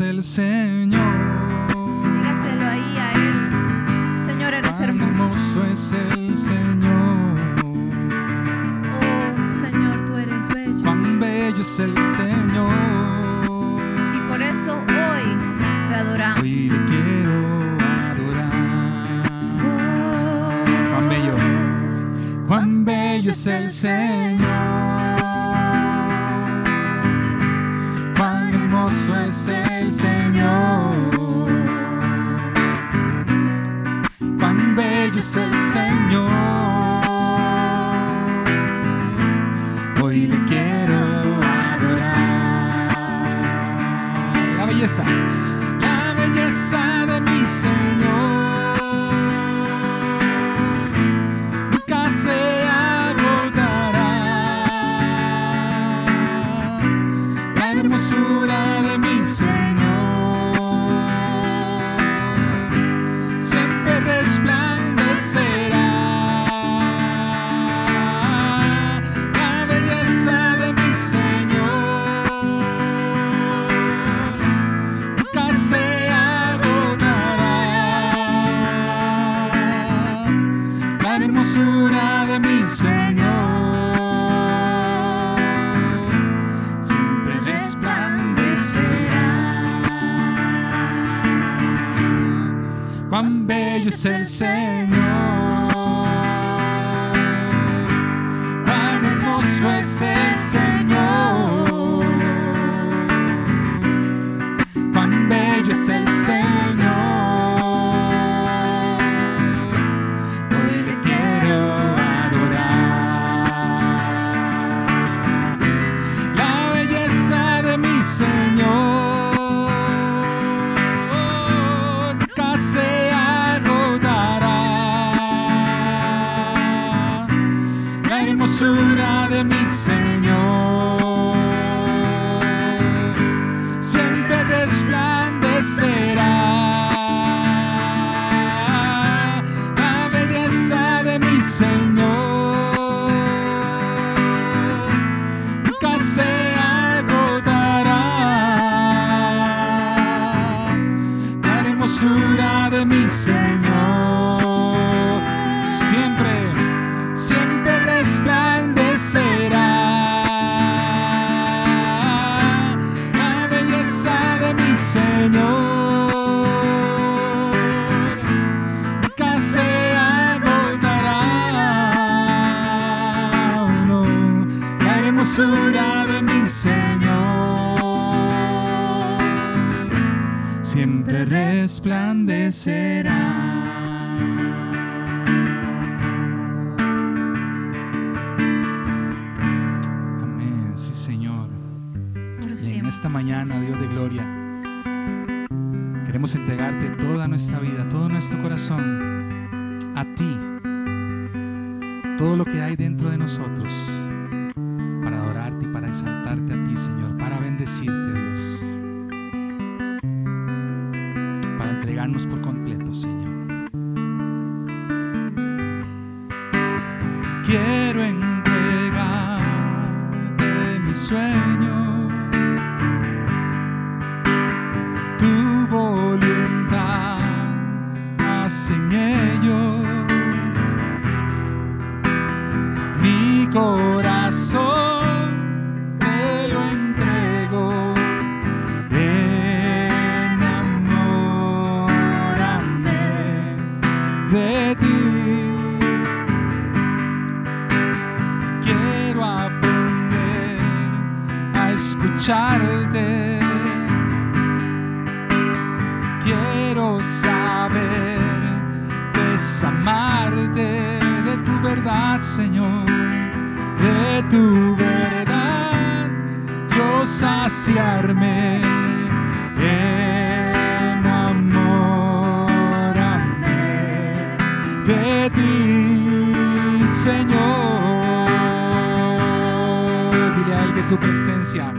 es el Señor. Dígaselo ahí a Él. Señor, eres Cuán hermoso. hermoso es el Señor. Oh, Señor, tú eres bello. Cuán bello es el Señor. Y por eso hoy te adoramos. Hoy le quiero adorar. Cuán bello. Cuán bello es el Señor. Cuán hermoso es el Señor. Cuán bello es el Señor. Hoy le quiero adorar. La belleza de mi Señor nunca se agotará. La hermosura de mi Señor siempre resplandecerá. La belleza de mi Señor nunca se agotará. La hermosura de mi Señor siempre resplandecerá. Cuán bello es el Señor. Cuán hermoso es el Señor. Cuán bello es el Señor. Hoy le quiero adorar. La belleza de mi Señor nunca se agotará. La hermosura de mi Señor siempre resplandecerá. La belleza de mi Señor nunca se agotará. La hermosura de mi Señor siempre, siempre resplandecerá. La belleza de mi Señor nunca se agotará. No, la hermosura de mi Señor siempre resplandecerá. Amén, sí, Señor. Por Y en siempre. esta mañana, Dios de gloria, queremos entregarte toda nuestra vida, todo nuestro corazón a ti, todo lo que hay dentro de nosotros, para adorarte y para exaltarte a ti, Señor, para bendecirte, Dios, para entregarnos por completo, Señor. Quiero entregarte mi sueño, tu voluntad hacen ellos. Mi corazón te lo entrego, enamórame de ti. Quiero aprender a escucharte. Quiero saber desamarte de tu verdad, Señor, de tu verdad, yo saciarme. Enamórame de ti, Señor. Dile a Él que tu presencia,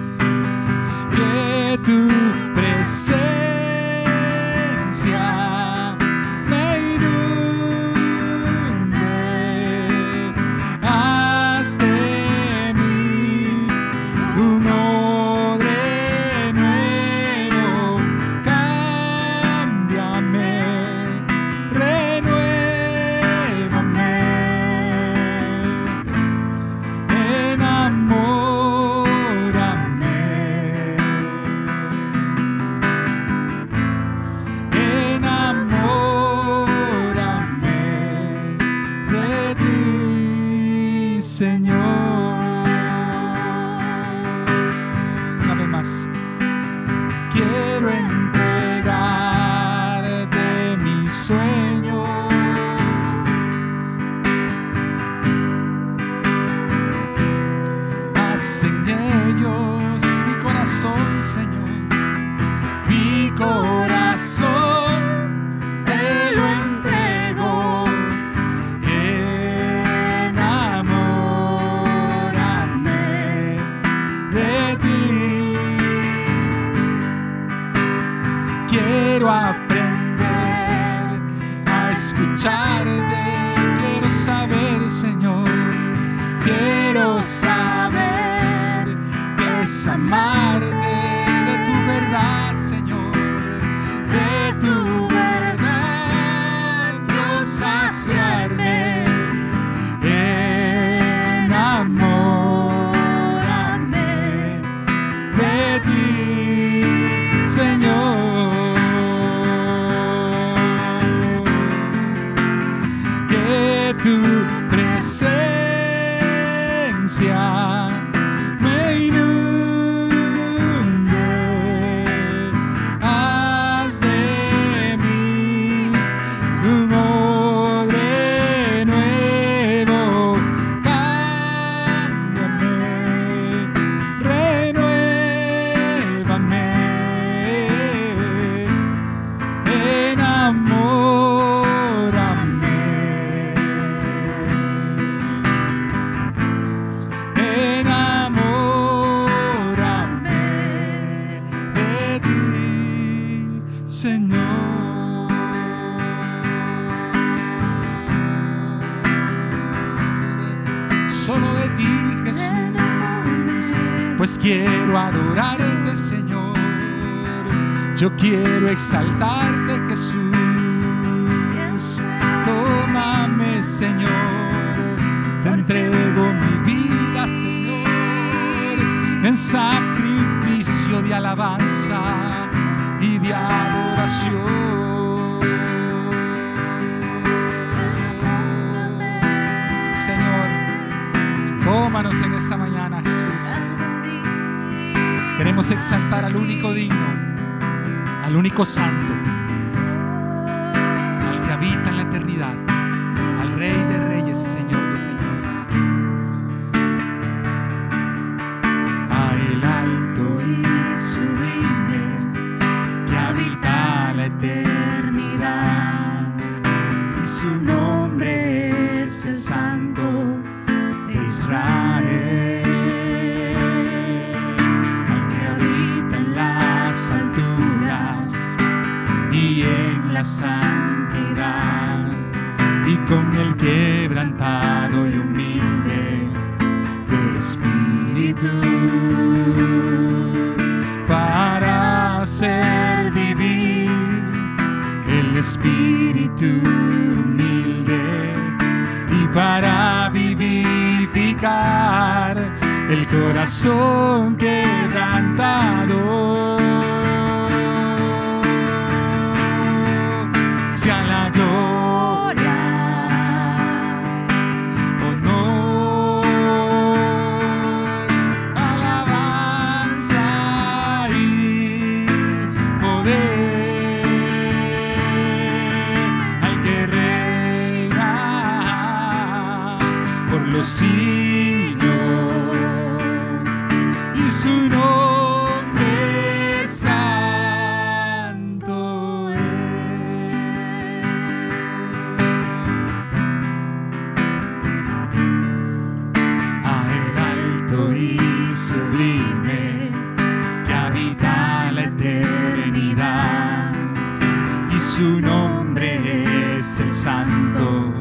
me inunde. Haz de mí un odre nuevo sueños. Haz en ellos mi corazón, Señor, mi corazón te lo entrego. Enamórame de ti. Quiero aprender a escucharte, quiero saber, Señor, quiero saber qué es amarte, de tu verdad, Señor, de tu verdad, yo saciarme. Enamórame de ti, Señor, que tu presencia me inunde. Haz de mí un odre nuevo, cámbiame, renuévame, enamórame, enamórame de ti, Señor. Solo de ti, Jesús, pues quiero adorarte, Señor. Yo quiero exaltarte, Jesús. Tómame, Señor, te entrego mi vida, Señor, en sacrificio de alabanza y de adoración. Sí, Señor, tómanos en esta mañana, Jesús. Queremos exaltar al único digno, al único santo, al que habita en la eternidad, al Rey de reyes y Señor de señores. A el alto y sublime, que habita la eternidad, y su nombre es el Santo de Israel. Y en la santidad, y con el quebrantado y humilde de espíritu, para hacer vivir el espíritu humilde, y para vivificar el corazón quebrantado. Sea la gloria, honor, alabanza y poder al que reina por los siglos, y su nombre santo es. Y sublime, que habita la eternidad, y su nombre es el Santo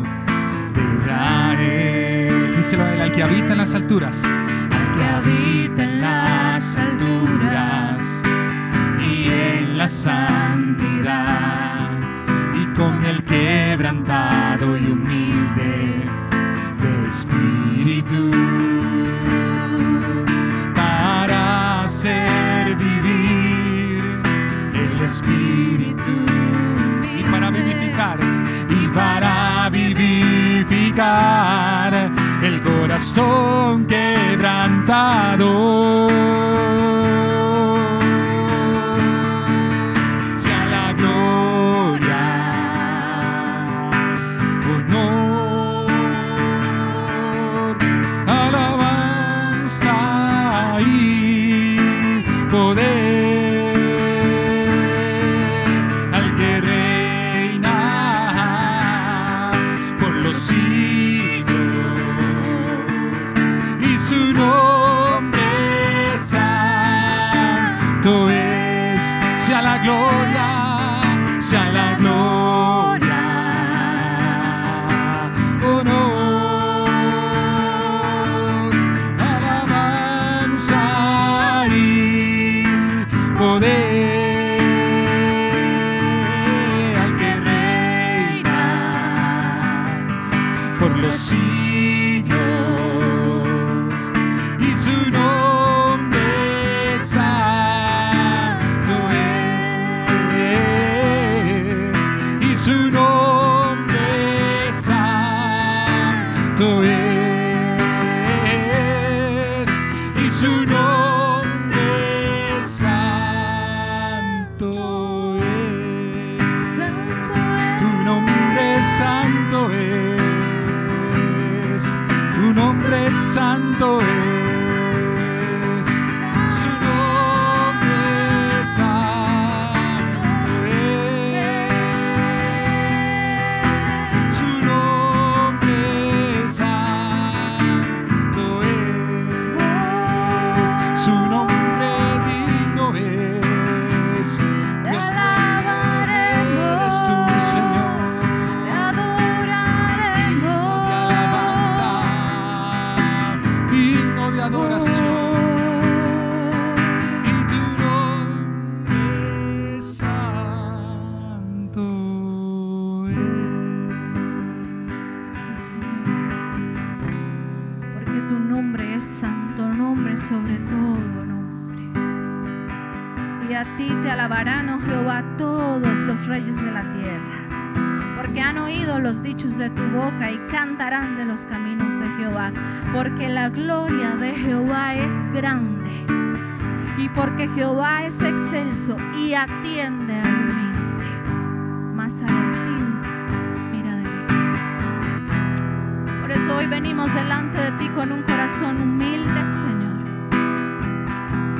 de Israel. Díselo a él, al que habita en las alturas, al que habita en las alturas y en la santidad, y con el quebrantado y humilde de espíritu, para hacer vivir el espíritu, y para vivificar el corazón quebrantado. Sea la gloria, y su nombre santo es, y su nombre santo es, tu nombre santo es, tu nombre santo es. Sobre todo nombre. Y a ti te alabarán, oh Jehová, todos los reyes de la tierra, porque han oído los dichos de tu boca y cantarán de los caminos de Jehová, porque la gloria de Jehová es grande y porque Jehová es excelso y atiende al humilde, mas al altivo mira de lejos. Por eso hoy venimos delante de ti con un corazón humilde, Señor,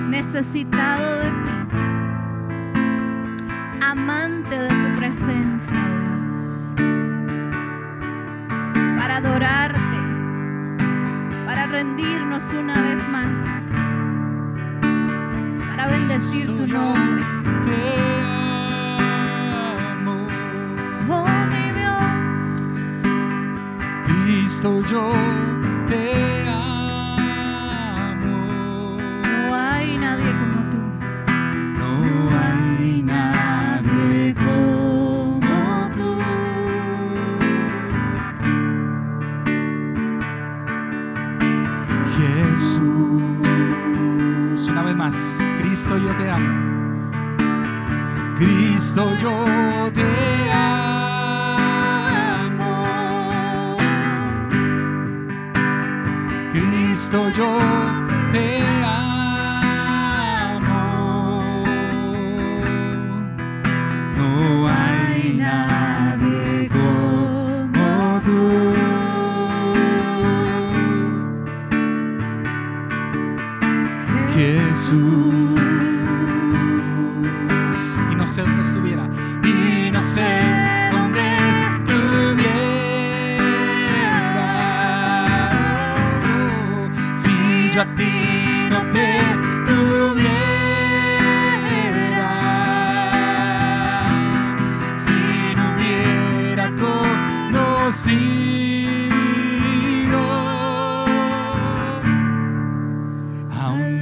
necesitado de ti, amante de tu presencia, oh Dios, para adorarte, para rendirnos una vez más, para bendecir tu nombre. Te amo, oh mi Dios, Cristo, yo te amo. Jesús, una vez más, Cristo, yo te amo. Cristo, yo te amo. Cristo, yo te amo. No hay nadie como tú. Jesús, y no sé dónde estuviera, y no sé dónde estuviera, si yo a ti no te tuviera, si no hubiera conocido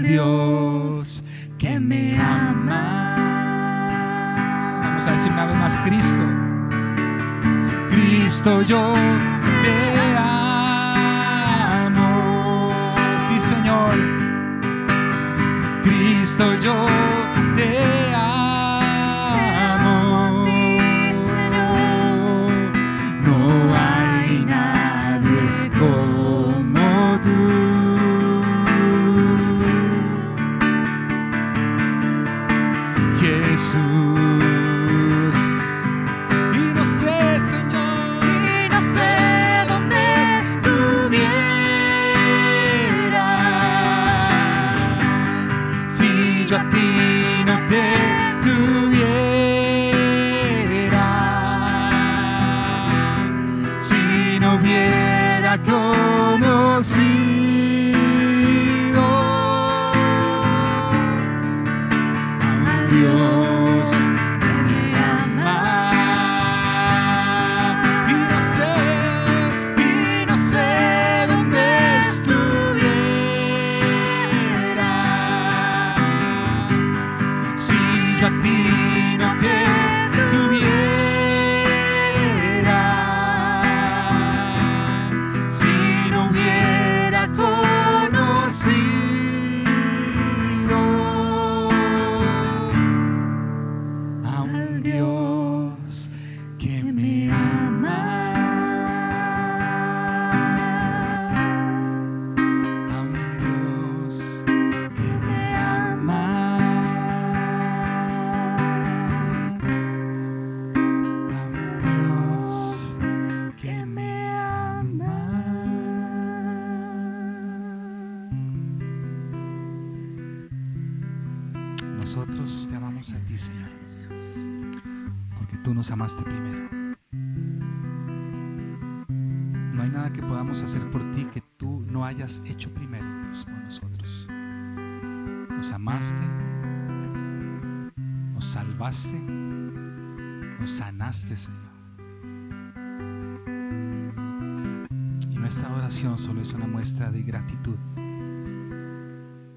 Dios que me ama. Vamos a decir una vez más, Cristo, Cristo, yo te amo. Sí, Señor, Cristo, yo te amo. No hay nadie como tú. Jesús, y no sé, Señor, y no sé dónde estuviera, si yo a ti no te tuviera, si no hubiera conocido Dios que me ama, y no sé dónde estuviera, si yo a ti no te tuviera, si no hubiera conocido amaste primero. No hay nada que podamos hacer por ti que tú no hayas hecho primero, Dios, por nosotros. Nos amaste, nos salvaste, nos sanaste, Señor. Y nuestra oración solo es una muestra de gratitud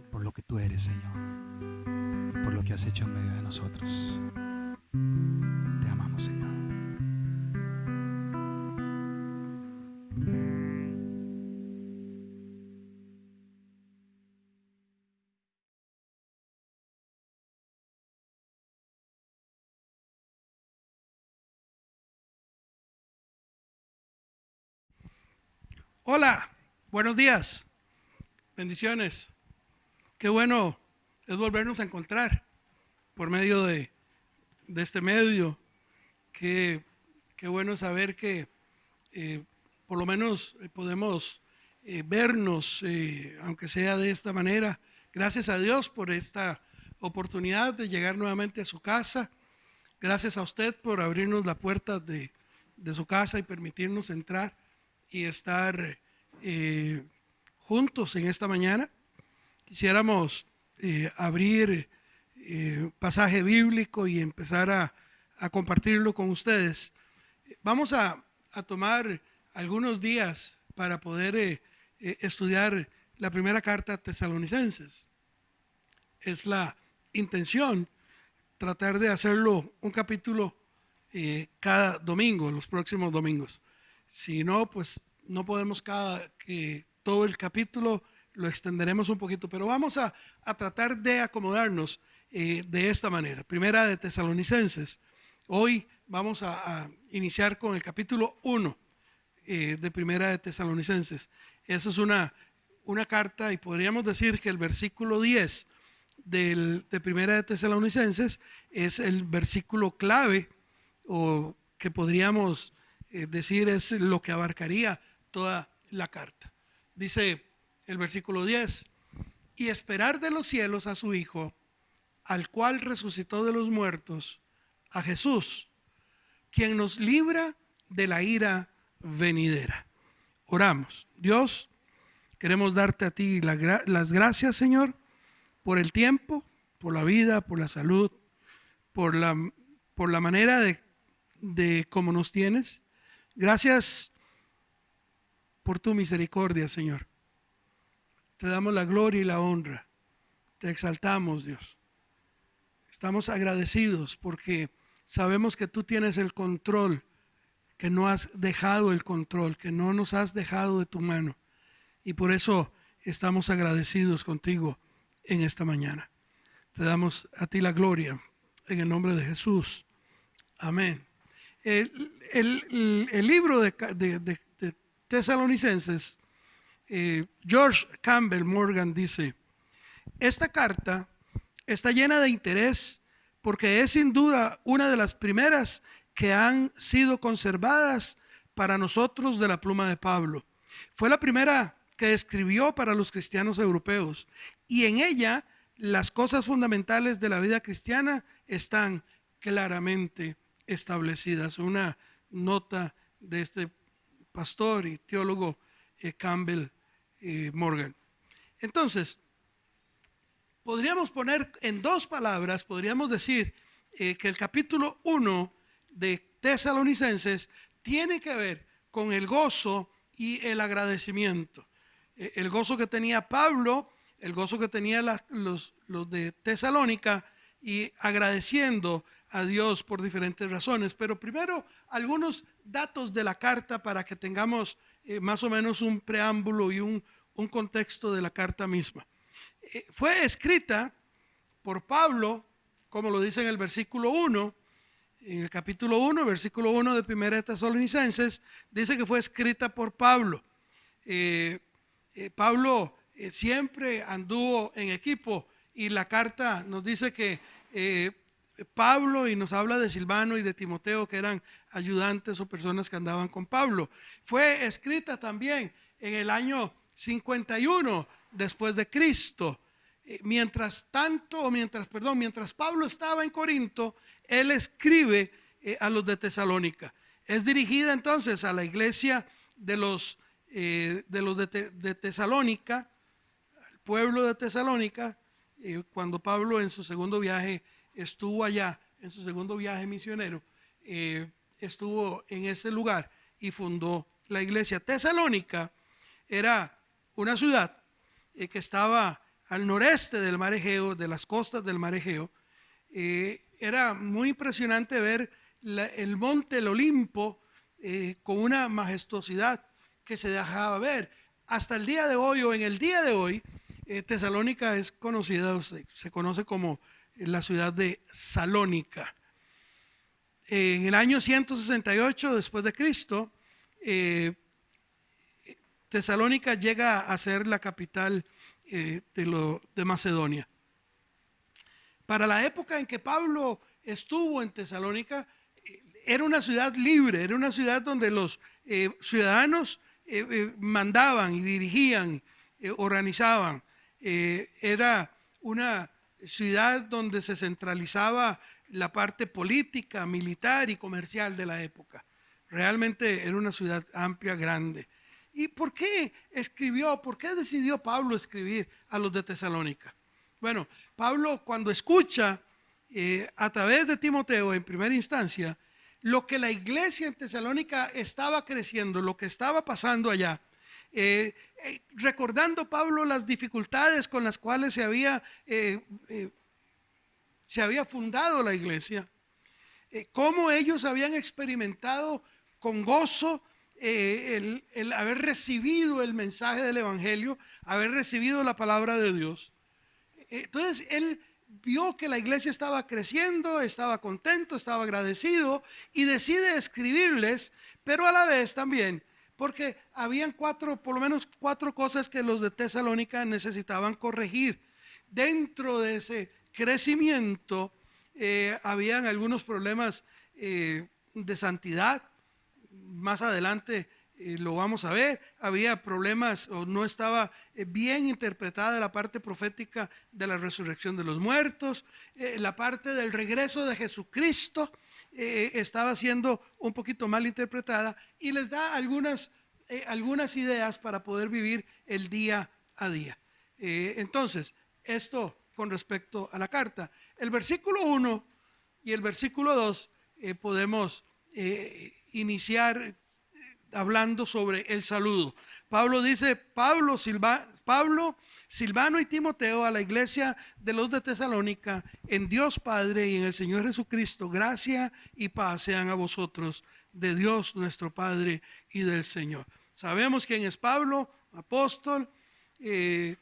por lo que tú eres, Señor, y por lo que has hecho en medio de nosotros. Te amamos, Señor. Hola, buenos días, bendiciones. Qué bueno es volvernos a encontrar por medio de este medio. Qué bueno saber que por lo menos podemos vernos, aunque sea de esta manera. Gracias a Dios por esta oportunidad de llegar nuevamente a su casa. Gracias a usted por abrirnos la puerta de su casa y permitirnos entrar y estar juntos en esta mañana. Quisiéramos abrir pasaje bíblico y empezar a compartirlo con ustedes. Vamos a tomar algunos días para poder estudiar la primera carta a Tesalonicenses. Es la intención tratar de hacerlo un capítulo cada domingo, los próximos domingos. Si no, pues no podemos todo el capítulo, lo extenderemos un poquito, pero vamos a tratar de acomodarnos de esta manera. Primera de Tesalonicenses. Hoy vamos a iniciar con el capítulo 1 de Primera de Tesalonicenses. Esa es una carta, y podríamos decir que el versículo 10 de Primera de Tesalonicenses es el versículo clave, o que podríamos decir es lo que abarcaría toda la carta. Dice el versículo 10: y esperar de los cielos a su Hijo, al cual resucitó de los muertos, a Jesús, quien nos libra de la ira venidera. Oramos. Dios, queremos darte a ti las gracias, Señor, por el tiempo, por la vida, por la salud, por la manera de cómo nos tienes. Gracias por tu misericordia, Señor. Te damos la gloria y la honra. Te exaltamos, Dios. Estamos agradecidos porque sabemos que tú tienes el control, que no has dejado el control, que no nos has dejado de tu mano. Y por eso estamos agradecidos contigo en esta mañana. Te damos a ti la gloria en el nombre de Jesús. Amén. El libro de Tesalonicenses, George Campbell Morgan dice: esta carta está llena de interés porque es sin duda una de las primeras que han sido conservadas para nosotros de la pluma de Pablo. Fue la primera que escribió para los cristianos europeos, y en ella las cosas fundamentales de la vida cristiana están claramente establecidas. Una nota de este pastor y teólogo Campbell Morgan. Entonces, podríamos poner en dos palabras, podríamos decir que el capítulo 1 de Tesalonicenses tiene que ver con el gozo y el agradecimiento. El gozo que tenía Pablo, el gozo que tenían los de Tesalónica, y agradeciendo a Dios por diferentes razones. Pero primero, algunos datos de la carta para que tengamos más o menos un preámbulo y un contexto de la carta misma. Fue escrita por Pablo, como lo dice en el versículo 1, en el capítulo 1, versículo 1 de Primera de Tesalonicenses, dice que fue escrita por Pablo. Pablo siempre anduvo en equipo, y la carta nos dice que Pablo, y nos habla de Silvano y de Timoteo, que eran ayudantes o personas que andaban con Pablo. Fue escrita también en el año 51 después de Cristo. Mientras Pablo estaba en Corinto, él escribe a los de Tesalónica. Es dirigida entonces a la iglesia de los de Tesalónica, al pueblo de Tesalónica, cuando Pablo en su segundo viaje estuvo allá, en su segundo viaje misionero, estuvo en ese lugar y fundó la iglesia. Tesalónica era una ciudad que estaba al noreste del mar Egeo, de las costas del mar Egeo. Era muy impresionante ver el monte, el Olimpo, con una majestuosidad que se dejaba ver. Hasta el día de hoy, o en el día de hoy, Tesalónica es conocida, se conoce como la ciudad de Salónica. En el año 168 después de Cristo, Tesalónica llega a ser la capital de Macedonia. Para la época en que Pablo estuvo en Tesalónica, era una ciudad libre, era una ciudad donde los ciudadanos mandaban y dirigían, organizaban. Era una ciudad donde se centralizaba la parte política, militar y comercial de la época. Realmente era una ciudad amplia, grande. ¿Y por qué decidió Pablo escribir a los de Tesalónica? Bueno, Pablo, cuando escucha a través de Timoteo en primera instancia lo que la iglesia en Tesalónica estaba creciendo, lo que estaba pasando allá, recordando Pablo las dificultades con las cuales se había fundado la iglesia, cómo ellos habían experimentado con gozo el haber recibido el mensaje del evangelio, haber recibido la palabra de Dios. Entonces él vio que la iglesia estaba creciendo, estaba contento, estaba agradecido y decide escribirles, pero a la vez también, porque habían por lo menos cuatro cosas que los de Tesalónica necesitaban corregir. Dentro de ese crecimiento habían algunos problemas de santidad. Más adelante lo vamos a ver. Había problemas, o no estaba bien interpretada la parte profética de la resurrección de los muertos. La parte del regreso de Jesucristo estaba siendo un poquito mal interpretada, y les da algunas ideas para poder vivir el día a día. Entonces, esto con respecto a la carta. El versículo 1 y el versículo 2 podemos iniciar hablando sobre el saludo. Pablo dice: Pablo, Silvano y Timoteo, a la iglesia de los de Tesalónica, en Dios Padre y en el Señor Jesucristo, gracia y paz sean a vosotros, de Dios nuestro Padre y del Señor. Sabemos quién es Pablo, apóstol, un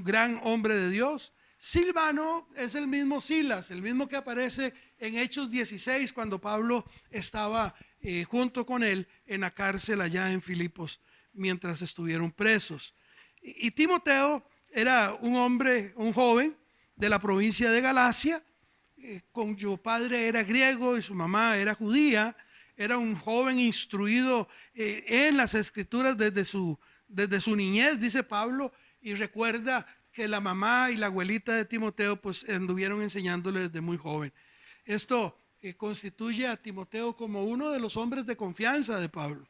gran hombre de Dios. Silvano es el mismo Silas, el mismo que aparece en Hechos 16 cuando Pablo estaba junto con él en la cárcel allá en Filipos mientras estuvieron presos. Y Timoteo era un joven de la provincia de Galacia, cuyo padre era griego y su mamá era judía. Era un joven instruido en las escrituras desde su niñez, dice Pablo, y recuerda que la mamá y la abuelita de Timoteo pues anduvieron enseñándole desde muy joven. Esto constituye a Timoteo como uno de los hombres de confianza de Pablo.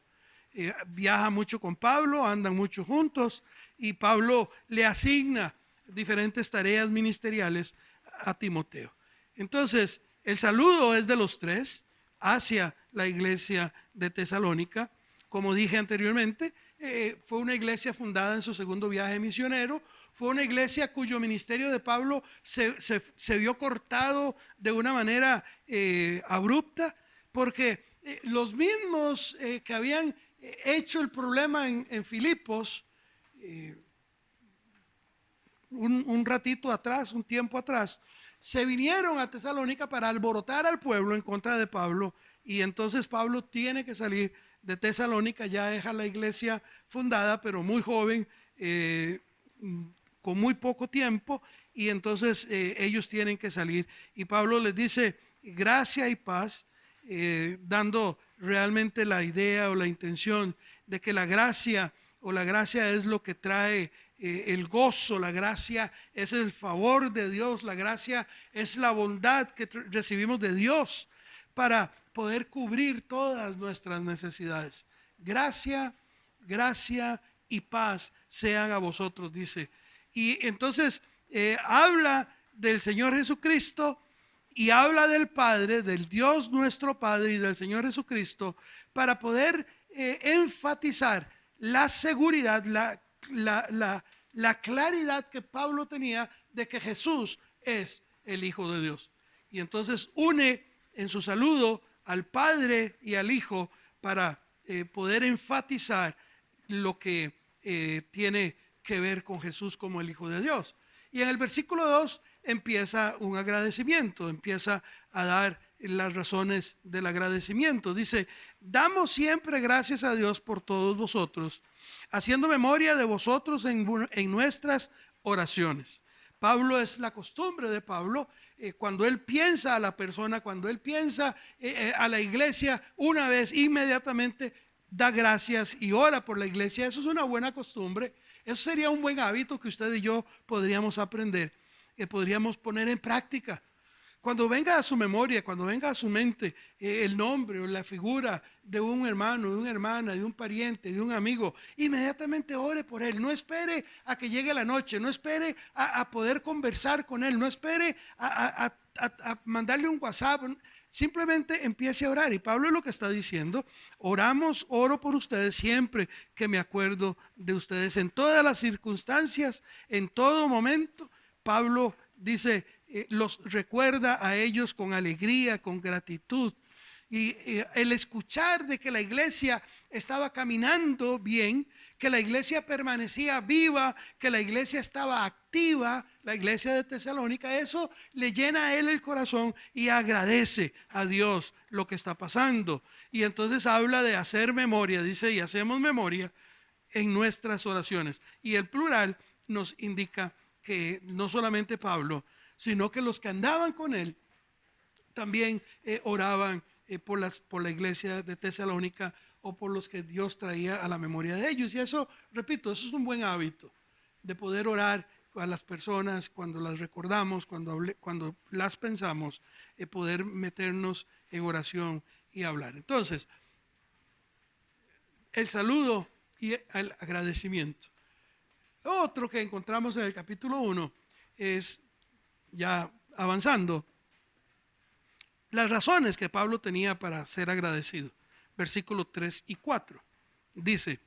Viaja mucho con Pablo, andan mucho juntos, y Pablo le asigna diferentes tareas ministeriales a Timoteo. Entonces, el saludo es de los tres hacia la iglesia de Tesalónica. Como dije anteriormente, fue una iglesia fundada en su segundo viaje misionero. Fue una iglesia cuyo ministerio de Pablo se vio cortado de una manera abrupta, porque los mismos que habían hecho el problema en Filipos, un ratito atrás, un tiempo atrás, se vinieron a Tesalónica para alborotar al pueblo en contra de Pablo, y entonces Pablo tiene que salir de Tesalónica. Ya deja la iglesia fundada, pero muy joven, con muy poco tiempo, y entonces ellos tienen que salir, y Pablo les dice gracia y paz, dando realmente la idea o la intención de que la gracia es lo que trae el gozo, la gracia es el favor de Dios, la gracia es la bondad que recibimos de Dios. para poder cubrir todas nuestras necesidades. Gracia, gracia y paz sean a vosotros, dice. Y entonces habla del Señor Jesucristo y habla del Padre, del Dios nuestro Padre y del Señor Jesucristo, para poder enfatizar la seguridad, la claridad que Pablo tenía de que Jesús es el Hijo de Dios. Y entonces une en su saludo al Padre y al Hijo para poder enfatizar lo que tiene que ver con Jesús como el Hijo de Dios. Y en el versículo 2 empieza un agradecimiento, empieza a dar las razones del agradecimiento. Dice: damos siempre gracias a Dios por todos vosotros, haciendo memoria de vosotros en nuestras oraciones. Pablo, es la costumbre de Pablo, cuando él piensa a la persona, cuando él piensa a la iglesia, una vez inmediatamente da gracias y ora por la iglesia. Eso es una buena costumbre. Eso sería un buen hábito que usted y yo podríamos aprender, que podríamos poner en práctica. Cuando venga a su memoria, cuando venga a su mente el nombre o la figura de un hermano, de una hermana, de un pariente, de un amigo, inmediatamente ore por él. No espere a que llegue la noche, no espere a poder conversar con él, no espere a mandarle un WhatsApp. Simplemente empiece a orar. Y Pablo es lo que está diciendo: oro por ustedes siempre que me acuerdo de ustedes. En todas las circunstancias, en todo momento, Pablo dice, los recuerda a ellos con alegría, con gratitud. Y el escuchar de que la iglesia estaba caminando bien, que la iglesia permanecía viva, que la iglesia estaba activa, la iglesia de Tesalónica, eso le llena a él el corazón y agradece a Dios lo que está pasando. Y entonces habla de hacer memoria, dice, y hacemos memoria en nuestras oraciones. Y el plural nos indica que no solamente Pablo, sino que los que andaban con él también oraban por la iglesia de Tesalónica, o por los que Dios traía a la memoria de ellos. Y eso, repito, eso es un buen hábito, de poder orar a las personas cuando las recordamos, cuando las pensamos, poder meternos en oración y hablar. Entonces, el saludo y el agradecimiento. Otro que encontramos en el capítulo 1 es, ya avanzando, las razones que Pablo tenía para ser agradecido. Versículos 3 y 4. Dice: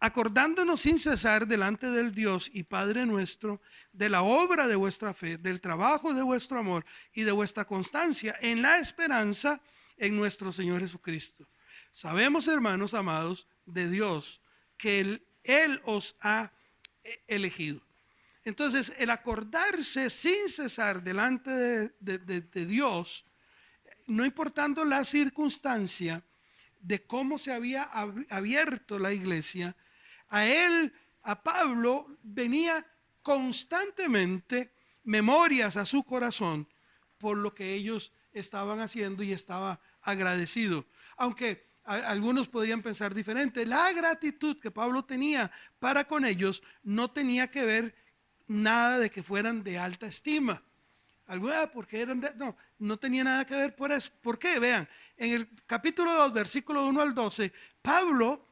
acordándonos sin cesar delante del Dios y Padre nuestro de la obra de vuestra fe, del trabajo de vuestro amor y de vuestra constancia en la esperanza en nuestro Señor Jesucristo. Sabemos, hermanos amados de Dios, que Él os ha elegido. Entonces, el acordarse sin cesar delante de Dios, no importando la circunstancia de cómo se había abierto la iglesia, a Pablo venía constantemente memorias a su corazón por lo que ellos estaban haciendo, y estaba agradecido. Aunque algunos podrían pensar diferente, la gratitud que Pablo tenía para con ellos no tenía que ver nada de que fueran de alta estima. Porque no tenía nada que ver por eso. ¿Por qué? Vean, en el capítulo 2, versículo 1 al 12, Pablo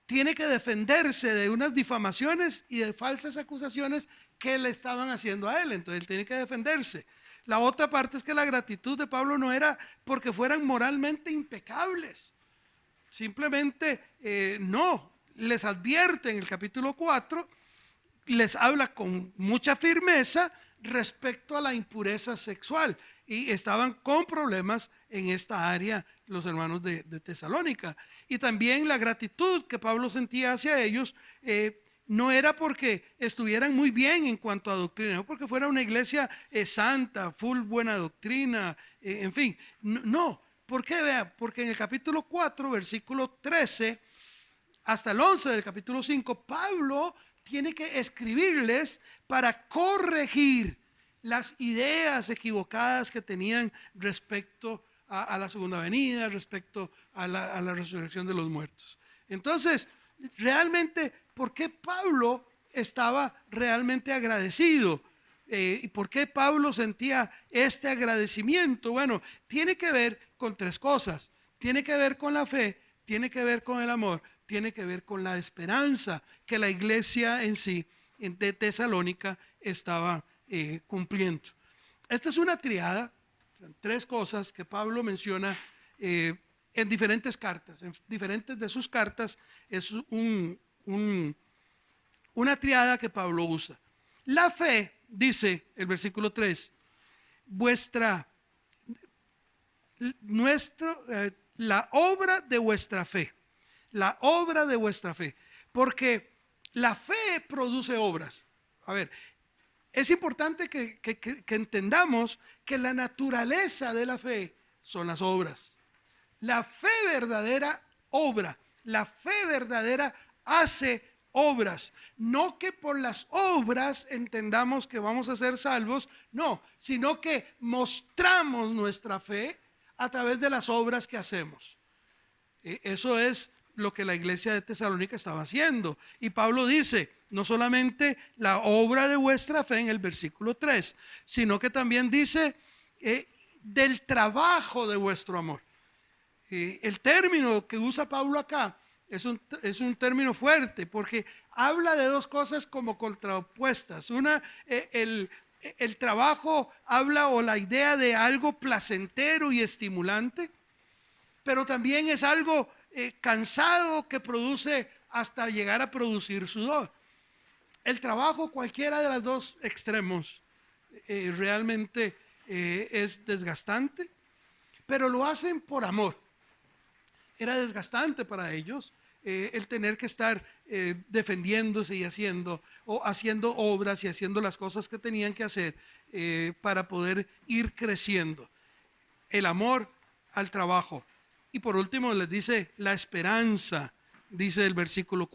tiene que defenderse de unas difamaciones y de falsas acusaciones que le estaban haciendo a él. Entonces él tiene que defenderse. La otra parte es que la gratitud de Pablo no era porque fueran moralmente impecables. Simplemente no, les advierte en el capítulo 4, les habla con mucha firmeza respecto a la impureza sexual, y estaban con problemas en esta área los hermanos de Tesalónica. Y también la gratitud que Pablo sentía hacia ellos no era porque estuvieran muy bien en cuanto a doctrina, no porque fuera una iglesia santa, full buena doctrina, en fin, no. ¿Por qué? Vea, porque en el capítulo 4, versículo 13 hasta el 11 del capítulo 5, Pablo tiene que escribirles para corregir las ideas equivocadas que tenían respecto a la segunda venida, respecto a la resurrección de los muertos. Entonces, realmente, ¿por qué Pablo estaba realmente agradecido? ¿Y por qué Pablo sentía este agradecimiento? Bueno, tiene que ver con tres cosas. Tiene que ver con la fe, tiene que ver con el amor, tiene que ver con la esperanza que la iglesia en sí, de Tesalónica, estaba cumpliendo. Esta es una triada, tres cosas que Pablo menciona en diferentes cartas. En diferentes de sus cartas es una triada que Pablo usa. La fe, dice el versículo 3, la obra de vuestra fe, la obra de vuestra fe, porque la fe produce obras. A ver, es importante que entendamos que la naturaleza de la fe son las obras. La fe verdadera obra, la fe verdadera hace obras. No que por las obras entendamos que vamos a ser salvos, no, sino que mostramos nuestra fe a través de las obras que hacemos. Eso es lo que la iglesia de Tesalónica estaba haciendo. Y Pablo dice, no solamente la obra de vuestra fe en el versículo 3, sino que también dice del trabajo de vuestro amor. El término que usa Pablo acá es un término fuerte, porque habla de dos cosas como contraopuestas. Una, el trabajo habla o la idea de algo placentero y estimulante, pero también es algo cansado que produce hasta llegar a producir sudor. El trabajo, cualquiera de los dos extremos, realmente es desgastante, pero lo hacen por amor. Era desgastante para ellos el tener que estar defendiéndose y haciendo obras y haciendo las cosas que tenían que hacer para poder ir creciendo. El amor al trabajo. Y por último les dice la esperanza, dice el versículo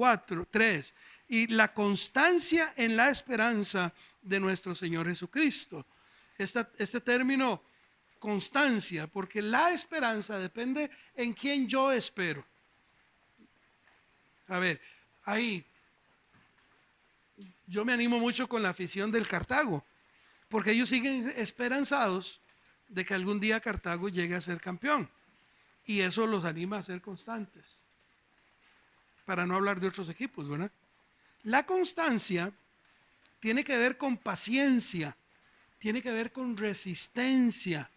3, y la constancia en la esperanza de nuestro Señor Jesucristo. Este término constancia, porque la esperanza depende en quién yo espero. A ver, ahí yo me animo mucho con la afición del Cartago, porque ellos siguen esperanzados de que algún día Cartago llegue a ser campeón, y eso los anima a ser constantes, para no hablar de otros equipos, ¿verdad? La constancia tiene que ver con paciencia, tiene que ver con resistencia.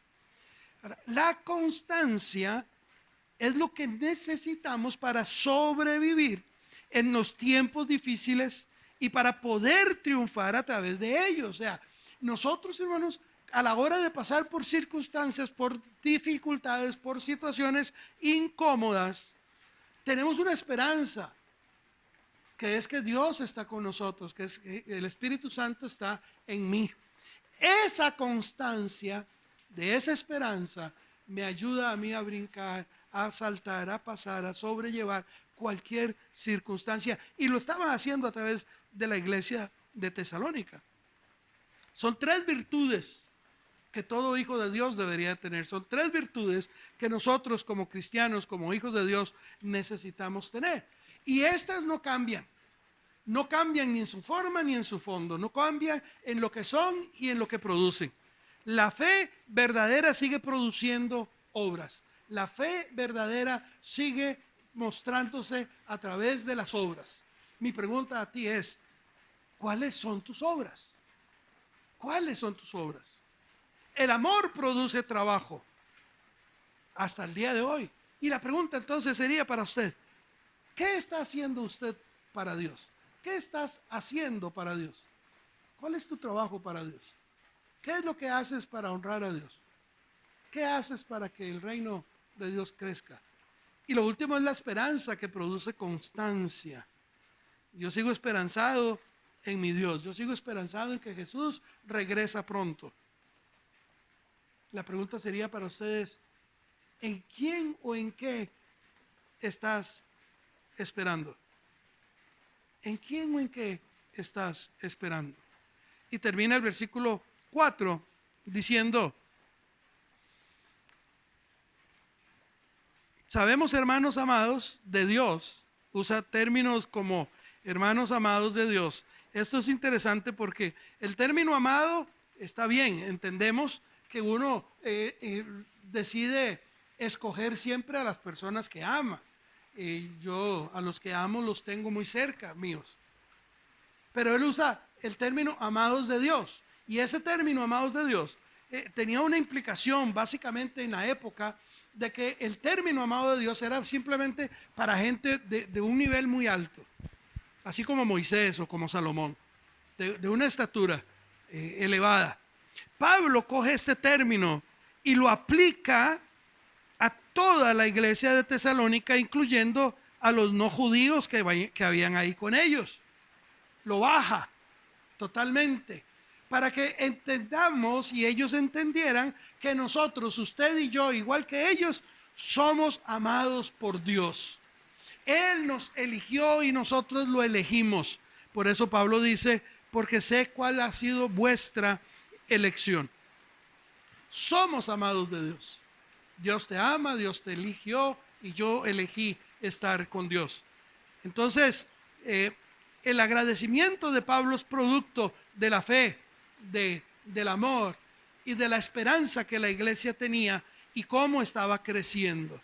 La constancia es lo que necesitamos para sobrevivir en los tiempos difíciles y para poder triunfar a través de ellos. O sea, nosotros, hermanos, a la hora de pasar por circunstancias, por dificultades, por situaciones incómodas, tenemos una esperanza, que es que Dios está con nosotros, que es que el Espíritu Santo está en mí. Esa constancia de esa esperanza me ayuda a mí a brincar, a saltar, a pasar, a sobrellevar cualquier circunstancia. Y lo estaban haciendo a través de la iglesia de Tesalónica. Son tres virtudes que todo hijo de Dios debería tener. Son tres virtudes que nosotros como cristianos, como hijos de Dios, necesitamos tener. Y estas no cambian. No cambian ni en su forma ni en su fondo. No cambian en lo que son y en lo que producen. La fe verdadera sigue produciendo obras. La fe verdadera sigue mostrándose a través de las obras. Mi pregunta a ti es, ¿cuáles son tus obras? ¿Cuáles son tus obras? El amor produce trabajo hasta el día de hoy. Y la pregunta entonces sería para usted, ¿qué está haciendo usted para Dios? ¿Qué estás haciendo para Dios? ¿Cuál es tu trabajo para Dios? ¿Qué es lo que haces para honrar a Dios? ¿Qué haces para que el reino de Dios crezca? Y lo último es la esperanza que produce constancia. Yo sigo esperanzado en mi Dios. Yo sigo esperanzado en que Jesús regresa pronto. La pregunta sería para ustedes, ¿en quién o en qué estás esperando? ¿En quién o en qué estás esperando? Y termina el versículo 4 diciendo, sabemos, hermanos amados de Dios, usa términos como hermanos amados de Dios Esto es interesante porque el término amado está bien, entendemos que uno decide escoger siempre a las personas que ama. Yo a los que amo los tengo muy cerca míos. Pero él usa el término amados de Dios. Y ese término amados de Dios tenía una implicación básicamente en la época de que el término amado de Dios era simplemente para gente de un nivel muy alto, así como Moisés o como Salomón, de una estatura elevada. Pablo coge este término y lo aplica a toda la iglesia de Tesalónica, incluyendo a los no judíos que habían ahí con ellos. Lo baja totalmente para que entendamos y ellos entendieran que nosotros, usted y yo, igual que ellos, somos amados por Dios. Él nos eligió y nosotros lo elegimos. Por eso Pablo dice, porque sé cuál ha sido vuestra elección. Somos amados de Dios. Dios te ama, Dios te eligió y yo elegí estar con Dios. Entonces, el agradecimiento de Pablo es producto de la fe, del amor y de la esperanza que la iglesia tenía y cómo estaba creciendo.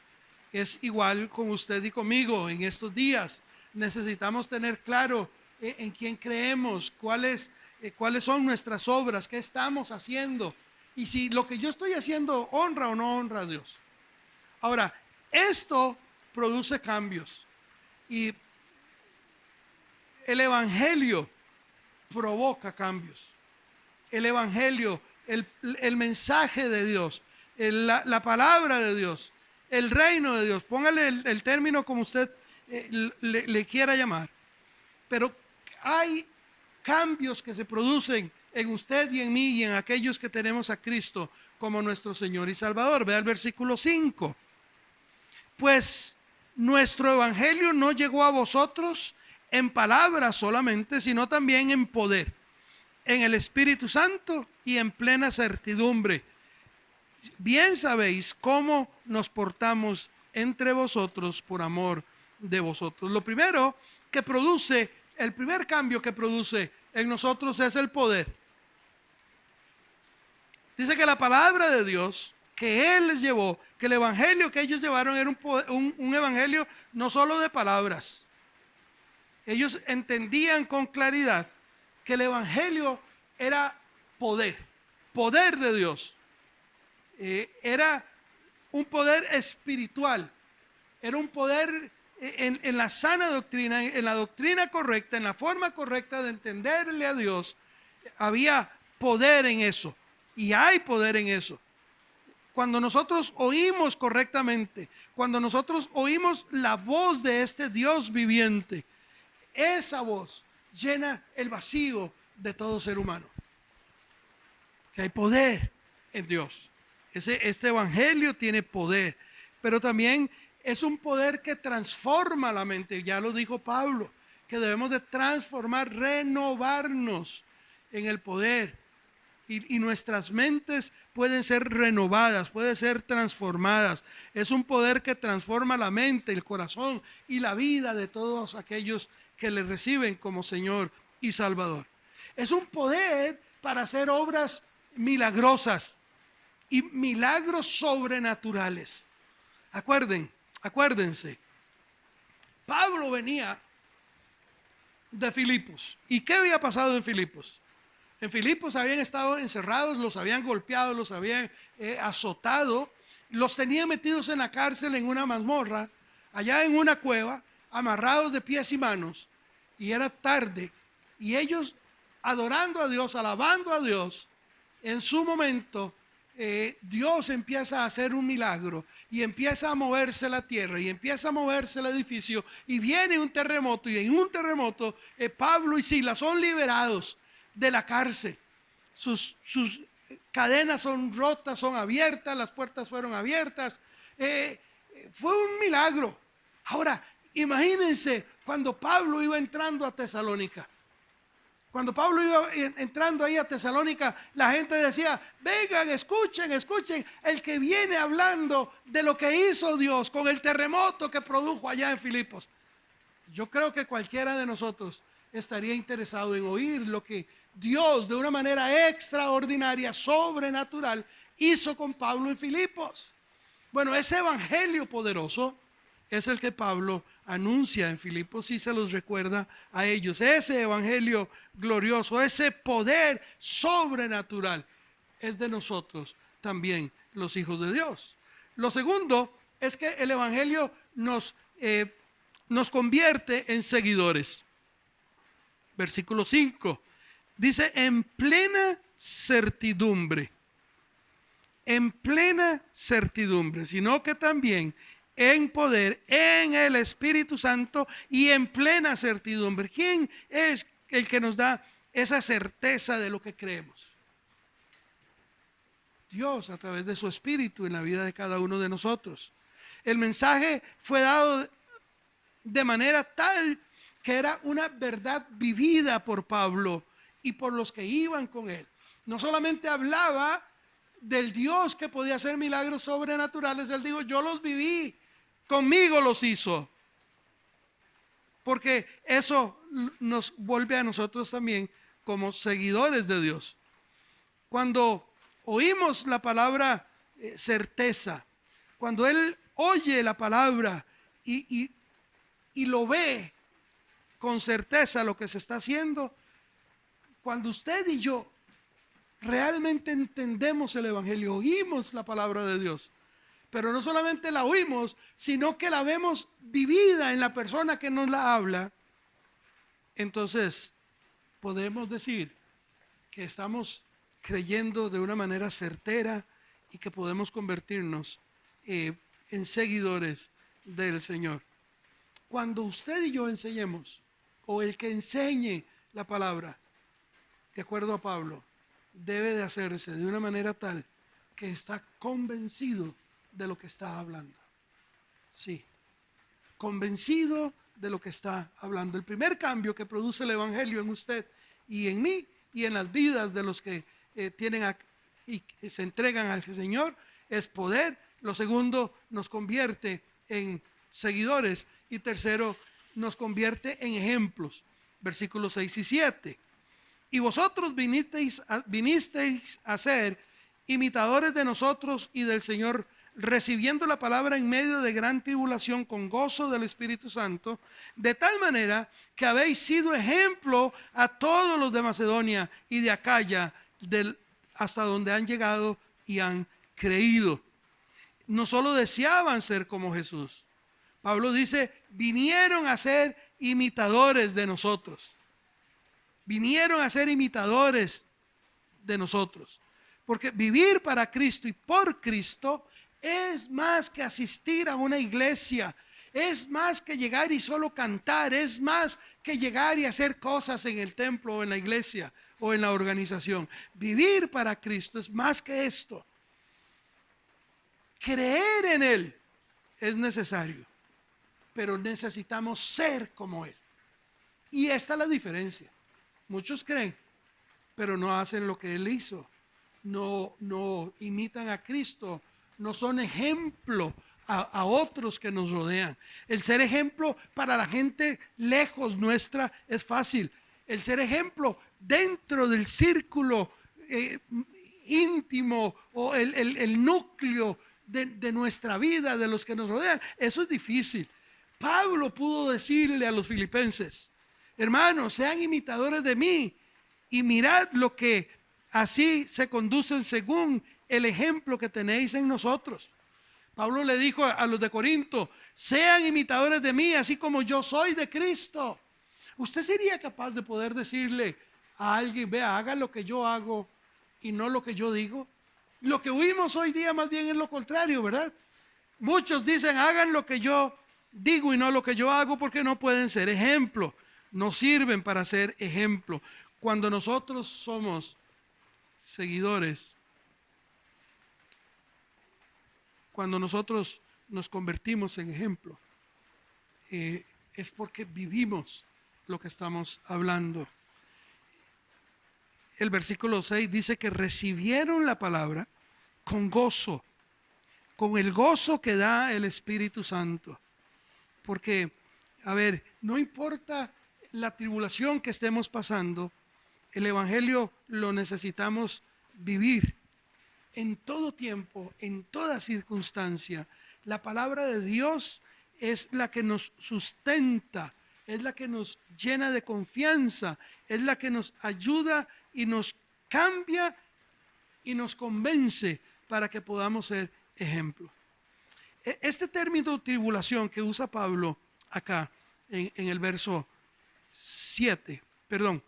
Es igual con usted y conmigo en estos días. Necesitamos tener claro en quién creemos, cuáles son nuestras obras, qué estamos haciendo y si lo que yo estoy haciendo honra o no honra a Dios. Ahora, esto produce cambios y el evangelio provoca cambios. El evangelio, el mensaje de Dios, la palabra de Dios, el reino de Dios, póngale el término como usted le quiera llamar, pero hay cambios que se producen en usted y en mí y en aquellos que tenemos a Cristo como nuestro Señor y Salvador. Vea el versículo 5. Pues nuestro evangelio no llegó a vosotros en palabras solamente, sino también en poder, en el Espíritu Santo y en plena certidumbre. Bien sabéis cómo nos portamos entre vosotros por amor de vosotros. Lo primero que produce, el primer cambio que produce en nosotros es el poder. Dice que la palabra de Dios que Él les llevó, que el evangelio que ellos llevaron era un evangelio no solo de palabras. Ellos entendían con claridad que el evangelio era poder de Dios. Era un poder espiritual, era un poder en la sana doctrina, en la doctrina correcta, en la forma correcta de entenderle a Dios. Había poder en eso y hay poder en eso. Cuando nosotros oímos correctamente, cuando nosotros oímos la voz de este Dios viviente, esa voz llena el vacío de todo ser humano. Que hay poder en Dios. Este evangelio tiene poder, pero también es un poder que transforma la mente. Ya lo dijo Pablo, que debemos de transformar, renovarnos en el poder. Y nuestras mentes pueden ser renovadas, pueden ser transformadas. Es un poder que transforma la mente, el corazón y la vida de todos aquellos que le reciben como Señor y Salvador. Es un poder para hacer obras milagrosas y milagros sobrenaturales. Acuérdense, Pablo venía de Filipos. ¿Y qué había pasado en Filipos? En Filipos habían estado encerrados, los habían golpeado, los habían azotado, los tenían metidos en la cárcel en una mazmorra, allá en una cueva, amarrados de pies y manos, y era tarde, y ellos adorando a Dios, alabando a Dios, en su momento Dios empieza a hacer un milagro y empieza a moverse la tierra y empieza a moverse el edificio y viene un terremoto y en un terremoto Pablo y Silas son liberados de la cárcel. Sus cadenas son rotas, son abiertas, las puertas fueron abiertas. Fue un milagro. Ahora, imagínense cuando Pablo iba entrando a Tesalónica. Cuando Pablo iba entrando ahí a Tesalónica, la gente decía, vengan, escuchen, el que viene hablando de lo que hizo Dios con el terremoto que produjo allá en Filipos. Yo creo que cualquiera de nosotros estaría interesado en oír lo que Dios de una manera extraordinaria, sobrenatural, hizo con Pablo en Filipos. Bueno, ese evangelio poderoso es el que Pablo anuncia en Filipos y se los recuerda a ellos. Ese evangelio glorioso, ese poder sobrenatural es de nosotros también, los hijos de Dios. Lo segundo es que el evangelio nos convierte en seguidores. Versículo 5 dice: en plena certidumbre, sino que también en poder, en el Espíritu Santo y en plena certidumbre. ¿Quién es el que nos da esa certeza de lo que creemos? Dios, a través de su Espíritu en la vida de cada uno de nosotros. El mensaje fue dado de manera tal que era una verdad vivida por Pablo y por los que iban con él. No solamente hablaba del Dios que podía hacer milagros sobrenaturales, él dijo: yo los viví, conmigo los hizo. Porque eso nos vuelve a nosotros también como seguidores de Dios. Cuando oímos la palabra certeza, cuando él oye la palabra y lo ve con certeza lo que se está haciendo, cuando usted y yo realmente entendemos el evangelio, oímos la palabra de Dios, pero no solamente la oímos, sino que la vemos vivida en la persona que nos la habla, entonces podremos decir que estamos creyendo de una manera certera y que podemos convertirnos en seguidores del Señor. Cuando usted y yo enseñemos, o el que enseñe la palabra, de acuerdo a Pablo, debe de hacerse de una manera tal que está convencido de lo que está hablando. Sí, convencido de lo que está hablando. El primer cambio que produce el evangelio en usted y en mí y en las vidas de los que y se entregan al Señor es poder. Lo segundo, nos convierte en seguidores. Y tercero, nos convierte en ejemplos. Versículos 6 y 7. Y vosotros vinisteis a ser imitadores de nosotros y del Señor, recibiendo la palabra en medio de gran tribulación con gozo del Espíritu Santo, de tal manera que habéis sido ejemplo a todos los de Macedonia y de Acaya, hasta donde han llegado y han creído. No solo deseaban ser como Jesús. Pablo dice: vinieron a ser imitadores de nosotros. Vinieron a ser imitadores de nosotros. Porque vivir para Cristo y por Cristo es más que asistir a una iglesia, es más que llegar y solo cantar, es más que llegar y hacer cosas en el templo o en la iglesia o en la organización. Vivir para Cristo es más que esto. Creer en Él es necesario, pero necesitamos ser como Él. Y esta es la diferencia. Muchos creen, pero no hacen lo que Él hizo. No imitan a Cristo, no son ejemplo a otros que nos rodean. El ser ejemplo para la gente lejos nuestra es fácil. El ser ejemplo dentro del círculo íntimo o el núcleo de nuestra vida, de los que nos rodean, eso es difícil. Pablo pudo decirle a los filipenses: hermanos, sean imitadores de mí y mirad lo que así se conducen según el ejemplo que tenéis en nosotros. Pablo le dijo a los de Corinto: sean imitadores de mí, así como yo soy de Cristo. ¿Usted sería capaz de poder decirle a alguien: vea, haga lo que yo hago y no lo que yo digo? Lo que oímos hoy día más bien es lo contrario, ¿verdad? Muchos dicen: hagan lo que yo digo y no lo que yo hago, porque no pueden ser ejemplo, no sirven para ser ejemplo. Cuando nosotros somos seguidores, cuando nosotros nos convertimos en ejemplo, es porque vivimos lo que estamos hablando. El versículo 6 dice que recibieron la palabra con gozo, con el gozo que da el Espíritu Santo. Porque, a ver, no importa la tribulación que estemos pasando, el Evangelio lo necesitamos vivir en todo tiempo, en toda circunstancia. La palabra de Dios es la que nos sustenta, es la que nos llena de confianza, es la que nos ayuda y nos cambia y nos convence para que podamos ser ejemplo. Este término tribulación que usa Pablo acá en el verso 7, perdón.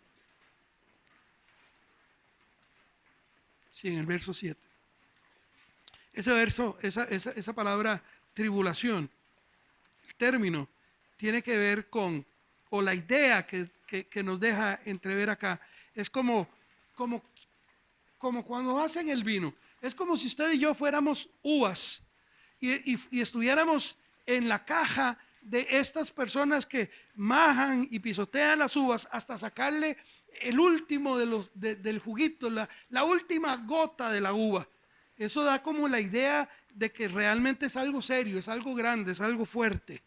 Sí, en el verso 7. Ese verso, esa palabra tribulación, el término, tiene que ver con, o la idea que nos deja entrever acá, es como cuando hacen el vino. Es como si usted y yo fuéramos uvas y estuviéramos en la caja de estas personas que majan y pisotean las uvas hasta sacarle el último del juguito, la última gota de la uva. Eso da como la idea de que realmente es algo serio, es algo grande, es algo fuerte.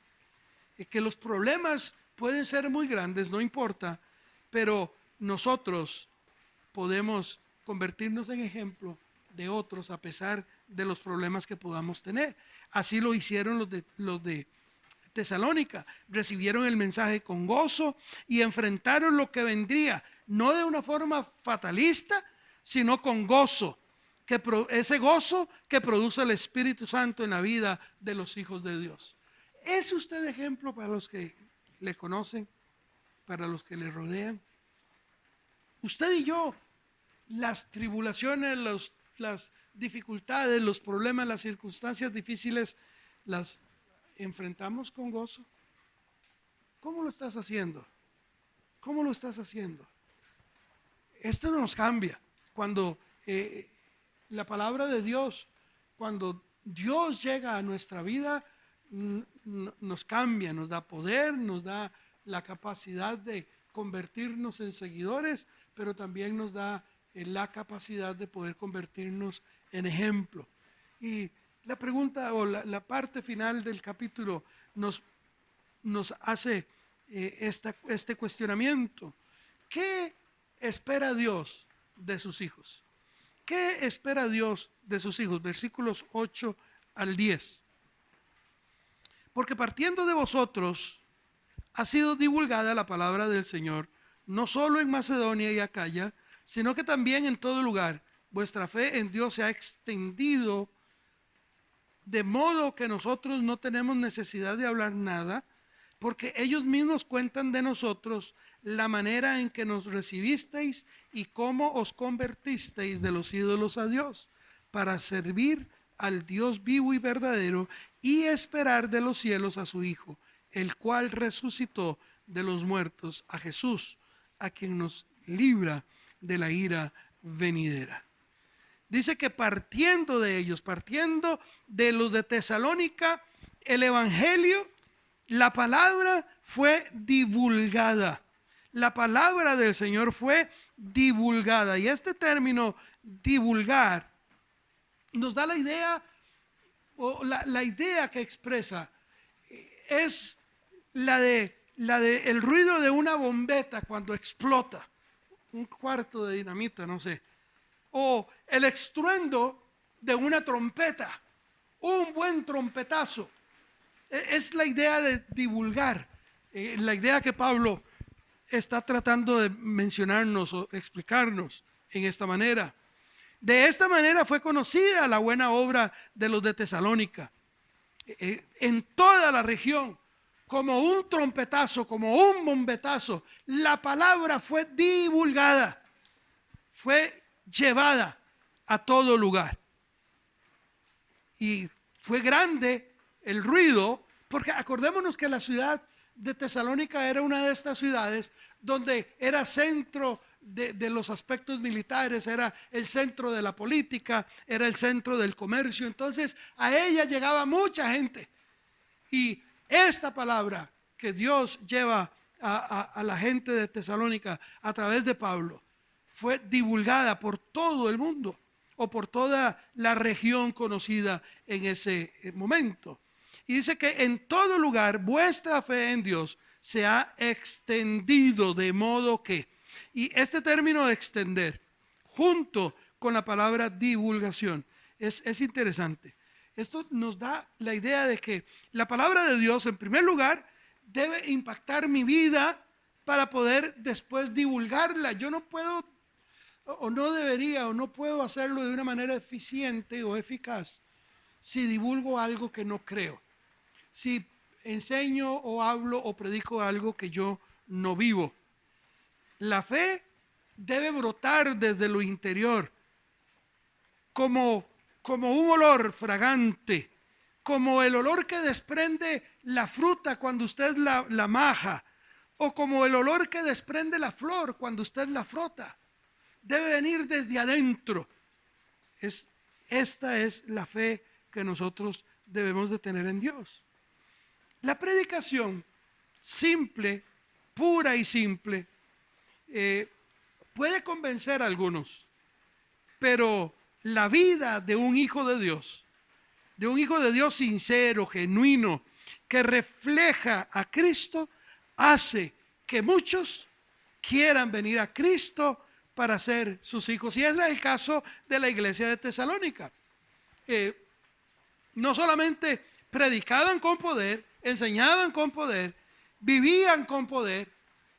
Que los problemas pueden ser muy grandes, no importa, pero nosotros podemos convertirnos en ejemplo de otros a pesar de los problemas que podamos tener. Así lo hicieron los de Tesalónica. Recibieron el mensaje con gozo y enfrentaron lo que vendría, no de una forma fatalista, sino con gozo. Ese gozo que produce el Espíritu Santo en la vida de los hijos de Dios. ¿Es usted ejemplo para los que le conocen, para los que le rodean? Usted y yo, las tribulaciones, las dificultades, los problemas, las circunstancias difíciles, las enfrentamos con gozo. ¿Cómo lo estás haciendo? ¿Cómo lo estás haciendo? Esto nos cambia cuando la palabra de Dios, cuando Dios llega a nuestra vida, nos cambia, nos da poder, nos da la capacidad de convertirnos en seguidores, pero también nos da la capacidad de poder convertirnos en ejemplo. Y la pregunta o la parte final del capítulo nos hace este cuestionamiento. ¿Qué espera Dios de sus hijos? ¿Qué espera Dios de sus hijos? Versículos 8 al 10. Porque partiendo de vosotros ha sido divulgada la palabra del Señor, no solo en Macedonia y Acaya, sino que también en todo lugar. Vuestra fe en Dios se ha extendido, de modo que nosotros no tenemos necesidad de hablar nada, porque ellos mismos cuentan de nosotros la manera en que nos recibisteis y cómo os convertisteis de los ídolos a Dios, para servir al Dios vivo y verdadero y esperar de los cielos a su Hijo, el cual resucitó de los muertos, a Jesús, a quien nos libra de la ira venidera. Dice que partiendo de ellos, partiendo de los de Tesalónica, el Evangelio, la palabra fue divulgada. La palabra del Señor fue divulgada. Y este término, divulgar, nos da la idea, o la idea que expresa, es la de el ruido de una bombeta cuando explota, un cuarto de dinamita, no sé, o el estruendo de una trompeta, un buen trompetazo. Es la idea de divulgar, la idea que Pablo está tratando de mencionarnos o explicarnos en esta manera. De esta manera fue conocida la buena obra de los de Tesalónica en toda la región, como un trompetazo, como un bombetazo. La palabra fue divulgada, fue llevada a todo lugar. Y fue grande el ruido, porque acordémonos que la ciudad de Tesalónica era una de estas ciudades donde era centro de los aspectos militares, era el centro de la política, era el centro del comercio. Entonces a ella llegaba mucha gente, y esta palabra que Dios lleva a la gente de Tesalónica a través de Pablo fue divulgada por todo el mundo, o por toda la región conocida en ese momento. Y dice que en todo lugar vuestra fe en Dios se ha extendido, de modo que, y este término de extender, junto con la palabra divulgación, es interesante. Esto nos da la idea de que la palabra de Dios, en primer lugar, debe impactar mi vida para poder después divulgarla. Yo no puedo, o no debería, o no puedo hacerlo de una manera eficiente o eficaz si divulgo algo que no creo, si enseño o hablo o predico algo que yo no vivo. La fe debe brotar desde lo interior como un olor fragante, como el olor que desprende la fruta cuando usted la maja, o como el olor que desprende la flor cuando usted la frota. Debe venir desde adentro. Esta es la fe que nosotros debemos de tener en Dios. La predicación simple, pura y simple, puede convencer a algunos, pero la vida de un hijo de Dios sincero, genuino, que refleja a Cristo, hace que muchos quieran venir a Cristo para ser sus hijos. Y ese es el caso de la iglesia de Tesalónica. No solamente predicaban con poder, enseñaban con poder, vivían con poder,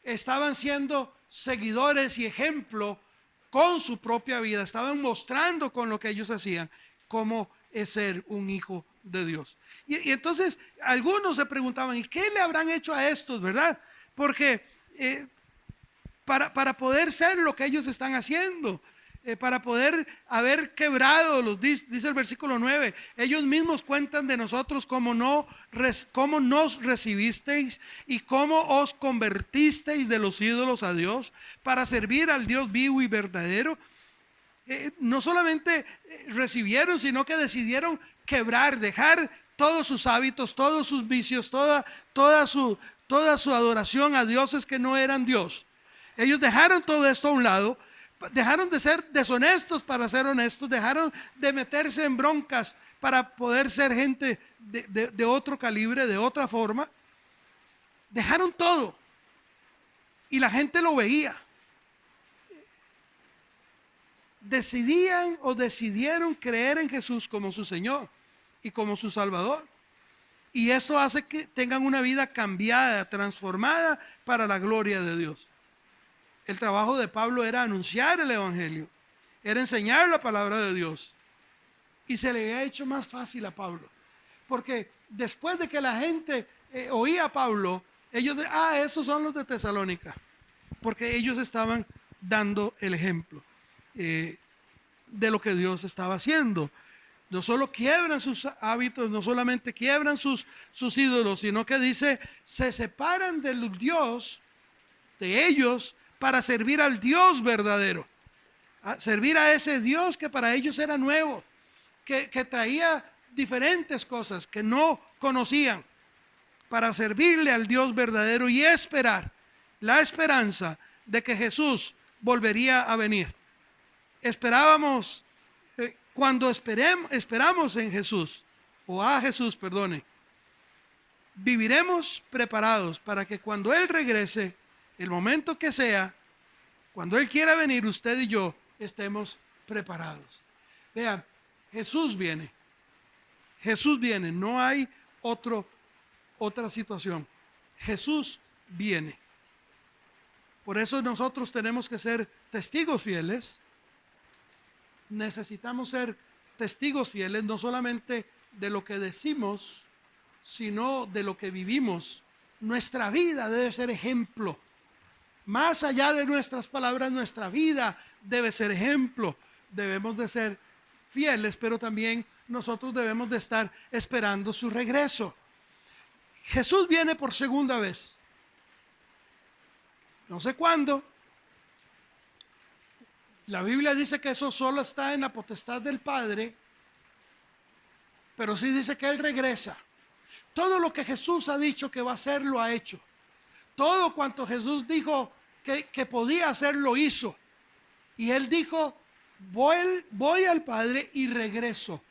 estaban siendo seguidores y ejemplo con su propia vida, estaban mostrando con lo que ellos hacían cómo es ser un hijo de Dios. Y entonces algunos se preguntaban, ¿y qué le habrán hecho a estos, verdad? Porque para poder ser lo que ellos están haciendo, para poder haber quebrado, dice el versículo 9, ellos mismos cuentan de nosotros cómo nos recibisteis y cómo os convertisteis de los ídolos a Dios para servir al Dios vivo y verdadero. No solamente recibieron, sino que decidieron quebrar, dejar todos sus hábitos, todos sus vicios, toda su adoración a dioses que no eran Dios. Ellos dejaron todo esto a un lado, dejaron de ser deshonestos para ser honestos, dejaron de meterse en broncas para poder ser gente de otro calibre, de otra forma. Dejaron todo y la gente lo veía. Decidieron creer en Jesús como su Señor y como su Salvador. Y eso hace que tengan una vida cambiada, transformada para la gloria de Dios. El trabajo de Pablo era anunciar el Evangelio, era enseñar la palabra de Dios. Y se le había hecho más fácil a Pablo, porque después de que la gente oía a Pablo, ellos esos son los de Tesalónica, porque ellos estaban dando el ejemplo de lo que Dios estaba haciendo. No solo quiebran sus hábitos, no solamente quiebran sus ídolos, sino que dice, se separan del Dios de ellos para servir al Dios verdadero, a servir a ese Dios que para ellos era nuevo, que traía diferentes cosas que no conocían, para servirle al Dios verdadero y esperar la esperanza de que Jesús volvería a venir. Esperábamos, cuando esperamos en Jesús, o a Jesús, perdone, viviremos preparados para que cuando Él regrese, el momento que sea, cuando Él quiera venir, usted y yo estemos preparados. Vean, Jesús viene, no hay otra situación. Jesús viene. Por eso nosotros tenemos que ser testigos fieles. Necesitamos ser testigos fieles, no solamente de lo que decimos, sino de lo que vivimos. Nuestra vida debe ser ejemplo. Más allá de nuestras palabras, nuestra vida debe ser ejemplo. Debemos de ser fieles, pero también nosotros debemos de estar esperando su regreso. Jesús viene por segunda vez. No sé cuándo. La Biblia dice que eso solo está en la potestad del Padre, pero sí dice que Él regresa. Todo lo que Jesús ha dicho que va a hacer, lo ha hecho. Todo cuanto Jesús dijo que podía hacer, lo hizo. Y Él dijo, voy al Padre y regreso.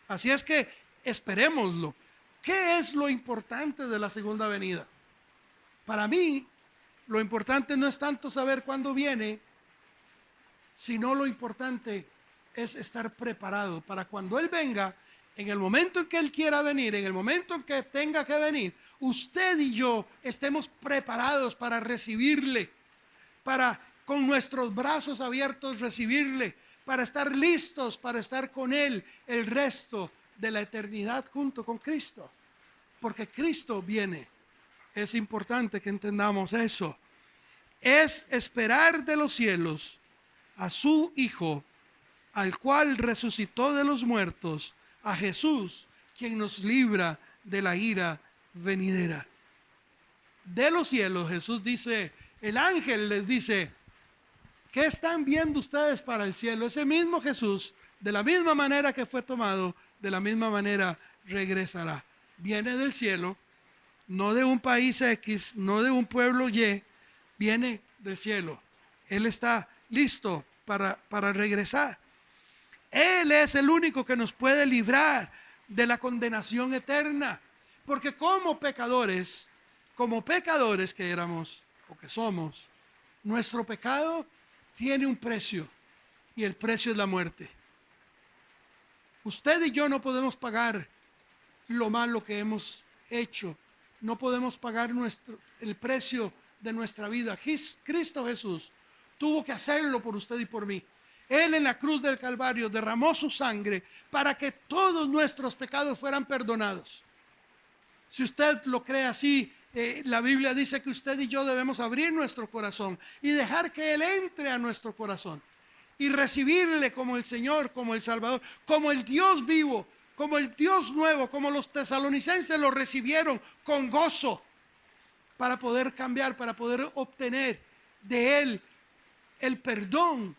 Así es que esperémoslo. ¿Qué es lo importante de la segunda venida? Para mí, lo importante no es tanto saber cuándo viene, sino lo importante es estar preparado para cuando Él venga, en el momento en que Él quiera venir, en el momento en que tenga que venir, usted y yo estemos preparados para recibirle, para con nuestros brazos abiertos recibirle, para estar listos, para estar con Él el resto de la eternidad junto con Cristo. Porque Cristo viene. Es importante que entendamos eso. Es esperar de los cielos a su Hijo, al cual resucitó de los muertos, a Jesús, quien nos libra de la ira venidera. De los cielos, Jesús dice, el ángel les dice, ¿qué están viendo ustedes para el cielo? Ese mismo Jesús, de la misma manera que fue tomado, de la misma manera regresará. Viene del cielo, no de un país X, no de un pueblo Y, viene del cielo. Él está listo para regresar. Él es el único que nos puede librar de la condenación eterna. Porque como pecadores que éramos o que somos, nuestro pecado tiene un precio y el precio es la muerte. Usted y yo no podemos pagar lo malo que hemos hecho. No podemos pagar el precio de nuestra vida. Cristo Jesús tuvo que hacerlo por usted y por mí. Él en la cruz del Calvario derramó su sangre para que todos nuestros pecados fueran perdonados. Si usted lo cree así, la Biblia dice que usted y yo debemos abrir nuestro corazón y dejar que Él entre a nuestro corazón y recibirle como el Señor, como el Salvador, como el Dios vivo, como el Dios nuevo, como los tesalonicenses lo recibieron con gozo, para poder cambiar, para poder obtener de Él el perdón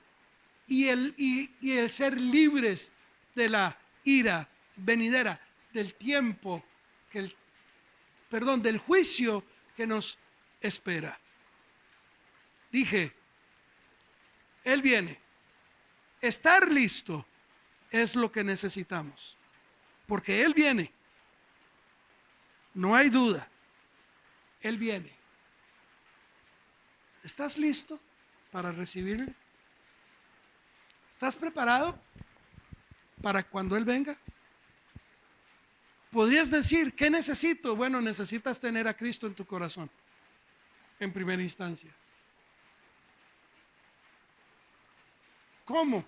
y el ser libres de la ira venidera, del tiempo, del juicio que nos espera. Dije, Él viene. Estar listo es lo que necesitamos, porque Él viene. No hay duda. Él viene. ¿Estás listo para recibirle? ¿Estás preparado para cuando Él venga? Podrías decir, ¿qué necesito? Bueno, necesitas tener a Cristo en tu corazón, en primera instancia. ¿Cómo?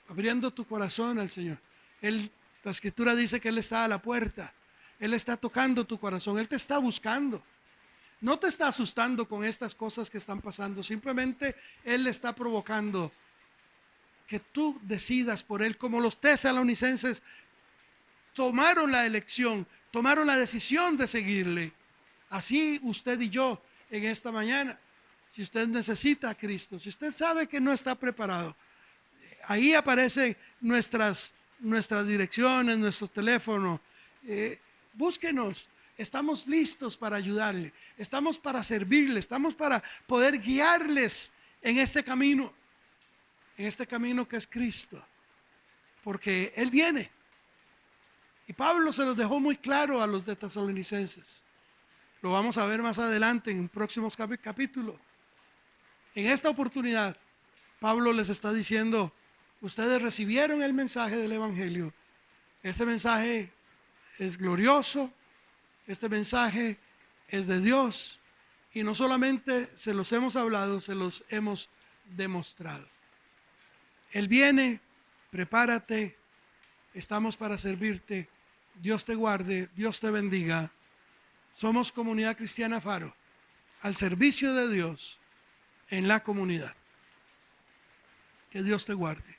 Abriendo tu corazón al Señor. La Escritura dice que Él está a la puerta. Él está tocando tu corazón. Él te está buscando. No te está asustando con estas cosas que están pasando. Simplemente Él está provocando que tú decidas por Él, como los tesalonicenses tomaron la elección, tomaron la decisión de seguirle. Así usted y yo en esta mañana, si usted necesita a Cristo, si usted sabe que no está preparado, ahí aparecen nuestras direcciones, nuestro teléfono. Búsquenos, estamos listos para ayudarle, estamos para servirle, estamos para poder guiarles en este camino que es Cristo, porque Él viene. Y Pablo se los dejó muy claro a los de tesalonicenses. Lo vamos a ver más adelante en próximos capítulos. En esta oportunidad, Pablo les está diciendo, ustedes recibieron el mensaje del Evangelio. Este mensaje es glorioso, este mensaje es de Dios, y no solamente se los hemos hablado, se los hemos demostrado. Él viene, prepárate, estamos para servirte. Dios te guarde, Dios te bendiga. Somos Comunidad Cristiana Faro, al servicio de Dios en la comunidad. Que Dios te guarde.